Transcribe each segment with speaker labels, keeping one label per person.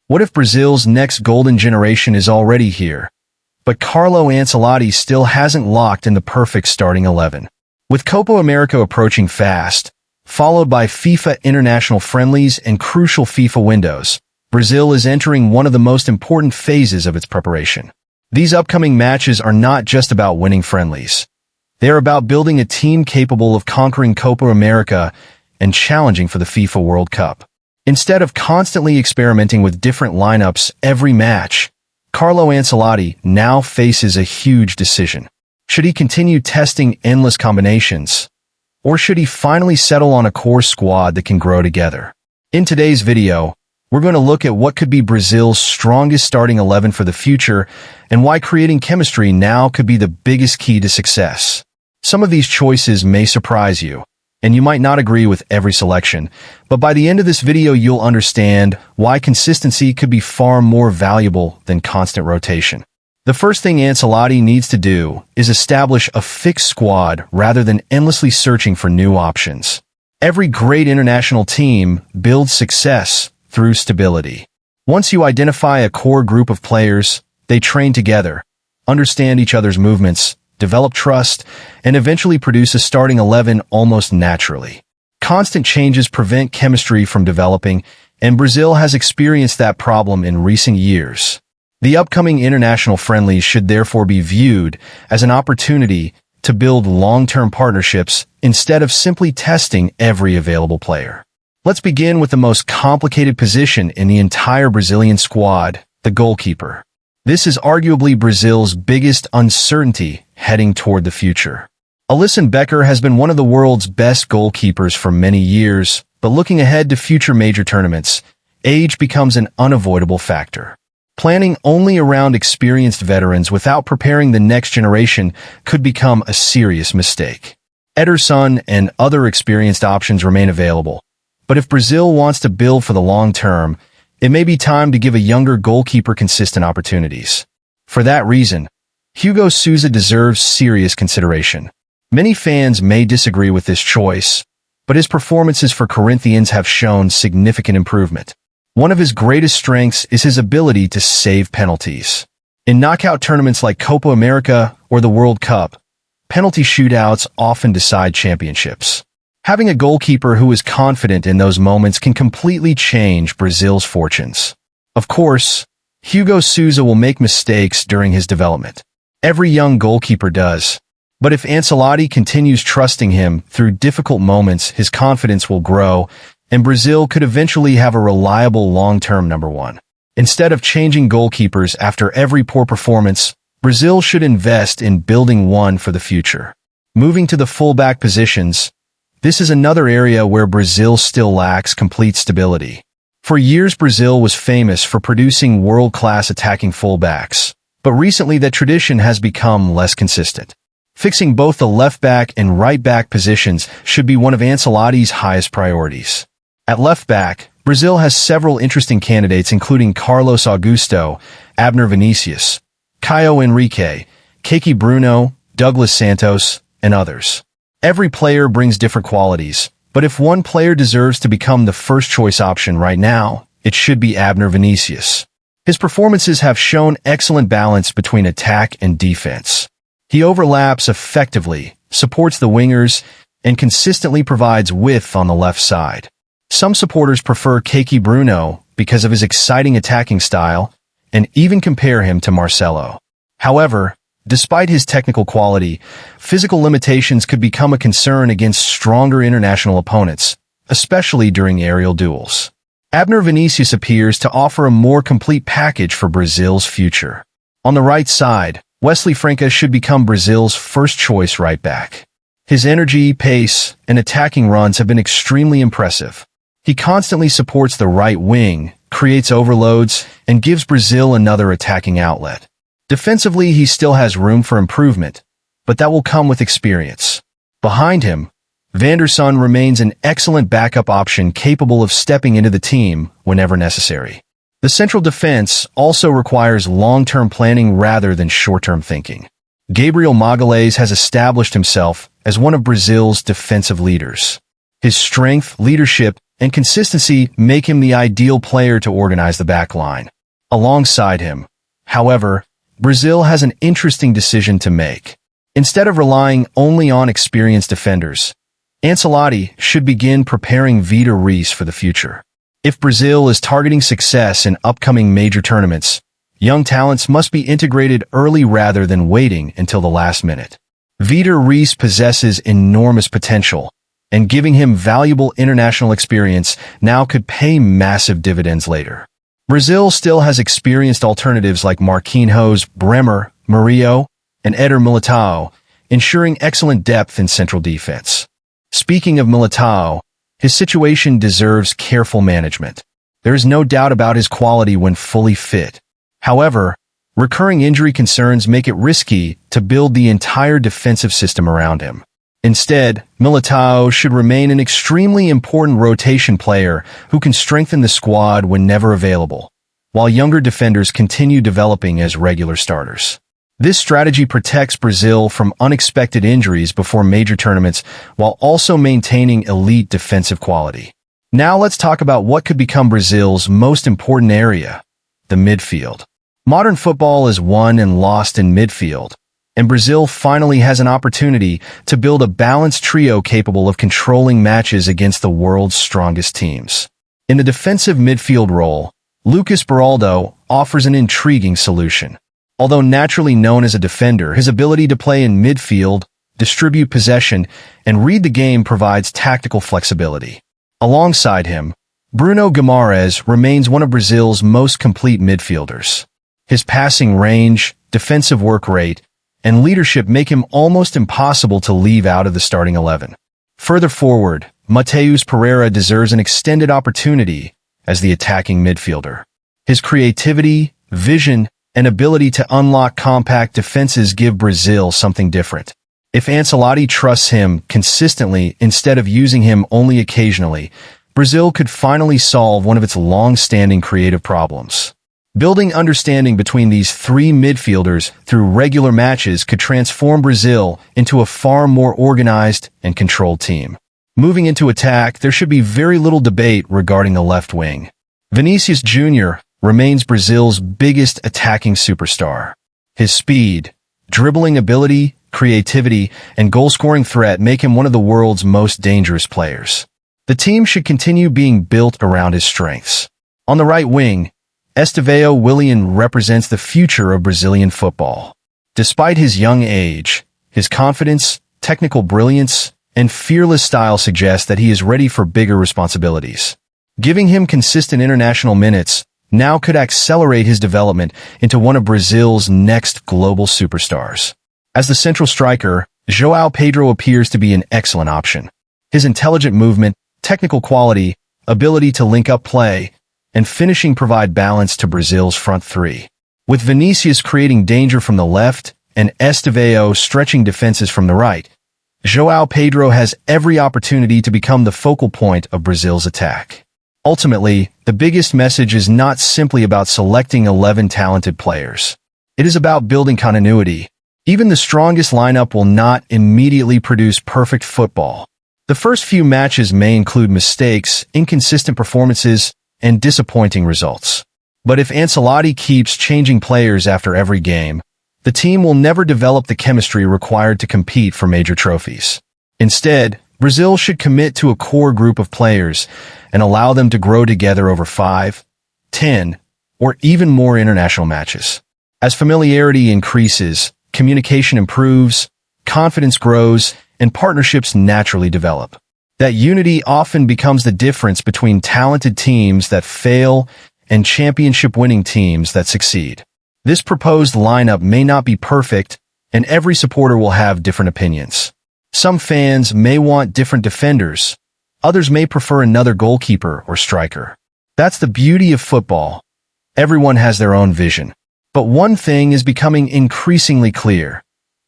Speaker 1: What if Brazil's next golden generation is already here, but Carlo Ancelotti still hasn't locked in the perfect starting 11? With Copa America approaching fast, followed by FIFA international friendlies and crucial FIFA windows, Brazil is entering one of the most important phases of its preparation. These upcoming matches are not just about winning friendlies. They are about building a team capable of conquering Copa America and challenging for the FIFA World Cup. Instead of constantly experimenting with different lineups every match, Carlo Ancelotti now faces a huge decision. Should he continue testing endless combinations, or should he finally settle on a core squad that can grow together? In today's video, we're going to look at what could be Brazil's strongest starting 11 for the future and why creating chemistry now could be the biggest key to success. Some of these choices may surprise you, and you might not agree with every selection, but by the end of this video you'll understand why consistency could be far more valuable than constant rotation. The first thing Ancelotti needs to do is establish a fixed squad rather than endlessly searching for new options. Every great international team builds success through stability. Once you identify a core group of players, they train together, understand each other's movements, develop trust, and eventually produce a starting 11 almost naturally. Constant changes prevent chemistry from developing, and Brazil has experienced that problem in recent years. The upcoming international friendlies should therefore be viewed as an opportunity to build long-term partnerships instead of simply testing every available player. Let's begin with the most complicated position in the entire Brazilian squad, the goalkeeper. This is arguably Brazil's biggest uncertainty heading toward the future. Alisson Becker has been one of the world's best goalkeepers for many years, but looking ahead to future major tournaments, age becomes an unavoidable factor. Planning only around experienced veterans without preparing the next generation could become a serious mistake. Ederson and other experienced options remain available, but if Brazil wants to build for the long term, it may be time to give a younger goalkeeper consistent opportunities. For that reason, Hugo Souza deserves serious consideration. Many fans may disagree with this choice, but his performances for Corinthians have shown significant improvement. One of his greatest strengths is his ability to save penalties. In knockout tournaments like Copa America or the World Cup, penalty shootouts often decide championships. Having a goalkeeper who is confident in those moments can completely change Brazil's fortunes. Of course, Hugo Souza will make mistakes during his development. Every young goalkeeper does. But if Ancelotti continues trusting him through difficult moments, his confidence will grow, and Brazil could eventually have a reliable long-term number one. Instead of changing goalkeepers after every poor performance, Brazil should invest in building one for the future. Moving to the fullback positions, this is another area where Brazil still lacks complete stability. For years, Brazil was famous for producing world-class attacking fullbacks, but recently that tradition has become less consistent. Fixing both the left-back and right-back positions should be one of Ancelotti's highest priorities. At left-back, Brazil has several interesting candidates including Carlos Augusto, Abner Vinicius, Caio Henrique, Keke Bruno, Douglas Santos, and others. Every player brings different qualities, but if one player deserves to become the first-choice option right now, it should be Abner Vinicius. His performances have shown excellent balance between attack and defense. He overlaps effectively, supports the wingers, and consistently provides width on the left side. Some supporters prefer Keke Bruno because of his exciting attacking style and even compare him to Marcelo. However, despite his technical quality, physical limitations could become a concern against stronger international opponents, especially during aerial duels. Abner Vinicius appears to offer a more complete package for Brazil's future. On the right side, Wesley França should become Brazil's first-choice right-back. His energy, pace, and attacking runs have been extremely impressive. He constantly supports the right wing, creates overloads, and gives Brazil another attacking outlet. Defensively, he still has room for improvement, but that will come with experience. Behind him, Vanderson remains an excellent backup option capable of stepping into the team whenever necessary. The central defense also requires long-term planning rather than short-term thinking. Gabriel Magalhães has established himself as one of Brazil's defensive leaders. His strength, leadership, and consistency make him the ideal player to organize the back line. Alongside him, however, Brazil has an interesting decision to make. Instead of relying only on experienced defenders, Ancelotti should begin preparing Vitor Reis for the future. If Brazil is targeting success in upcoming major tournaments, young talents must be integrated early rather than waiting until the last minute. Vitor Reis possesses enormous potential, and giving him valuable international experience now could pay massive dividends later. Brazil still has experienced alternatives like Marquinhos, Bremer, Murillo, and Eder Militao, ensuring excellent depth in central defense. Speaking of Militao, his situation deserves careful management. There is no doubt about his quality when fully fit. However, recurring injury concerns make it risky to build the entire defensive system around him. Instead, Militao should remain an extremely important rotation player who can strengthen the squad whenever available, while younger defenders continue developing as regular starters. This strategy protects Brazil from unexpected injuries before major tournaments while also maintaining elite defensive quality. Now let's talk about what could become Brazil's most important area, the midfield. Modern football is won and lost in midfield, and Brazil finally has an opportunity to build a balanced trio capable of controlling matches against the world's strongest teams. In the defensive midfield role, Lucas Beraldo offers an intriguing solution. Although naturally known as a defender, his ability to play in midfield, distribute possession, and read the game provides tactical flexibility. Alongside him, Bruno Guimarães remains one of Brazil's most complete midfielders. His passing range, defensive work rate, and leadership make him almost impossible to leave out of the starting 11. Further forward, Matheus Pereira deserves an extended opportunity as the attacking midfielder. His creativity, vision, and ability to unlock compact defenses give Brazil something different. If Ancelotti trusts him consistently instead of using him only occasionally, Brazil could finally solve one of its long-standing creative problems. Building understanding between these three midfielders through regular matches could transform Brazil into a far more organized and controlled team. Moving into attack, there should be very little debate regarding the left wing. Vinicius Junior remains Brazil's biggest attacking superstar. His speed, dribbling ability, creativity, and goal-scoring threat make him one of the world's most dangerous players. The team should continue being built around his strengths. On the right wing, Estevao Willian represents the future of Brazilian football. Despite his young age, his confidence, technical brilliance, and fearless style suggest that he is ready for bigger responsibilities. Giving him consistent international minutes now could accelerate his development into one of Brazil's next global superstars. As the central striker, Joao Pedro appears to be an excellent option. His intelligent movement, technical quality, ability to link up play, and finishing provide balance to Brazil's front three. With Vinicius creating danger from the left and Estevao stretching defenses from the right, Joao Pedro has every opportunity to become the focal point of Brazil's attack. Ultimately, the biggest message is not simply about selecting 11 talented players. It is about building continuity. Even the strongest lineup will not immediately produce perfect football. The first few matches may include mistakes, inconsistent performances, and disappointing results. But if Ancelotti keeps changing players after every game, the team will never develop the chemistry required to compete for major trophies. Instead, Brazil should commit to a core group of players and allow them to grow together over 5, 10, or even more international matches. As familiarity increases, communication improves, confidence grows, and partnerships naturally develop. That unity often becomes the difference between talented teams that fail and championship-winning teams that succeed. This proposed lineup may not be perfect, and every supporter will have different opinions. Some fans may want different defenders. Others may prefer another goalkeeper or striker. That's the beauty of football. Everyone has their own vision. But one thing is becoming increasingly clear.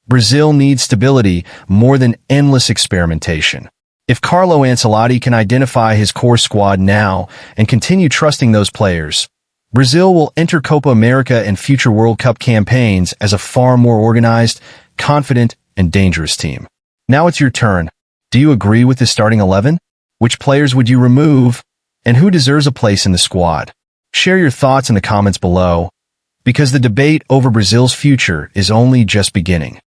Speaker 1: Brazil needs stability more than endless experimentation. If Carlo Ancelotti can identify his core squad now and continue trusting those players, Brazil will enter Copa America and future World Cup campaigns as a far more organized, confident, and dangerous team. Now it's your turn. Do you agree with the starting 11? Which players would you remove? And who deserves a place in the squad? Share your thoughts in the comments below, because the debate over Brazil's future is only just beginning.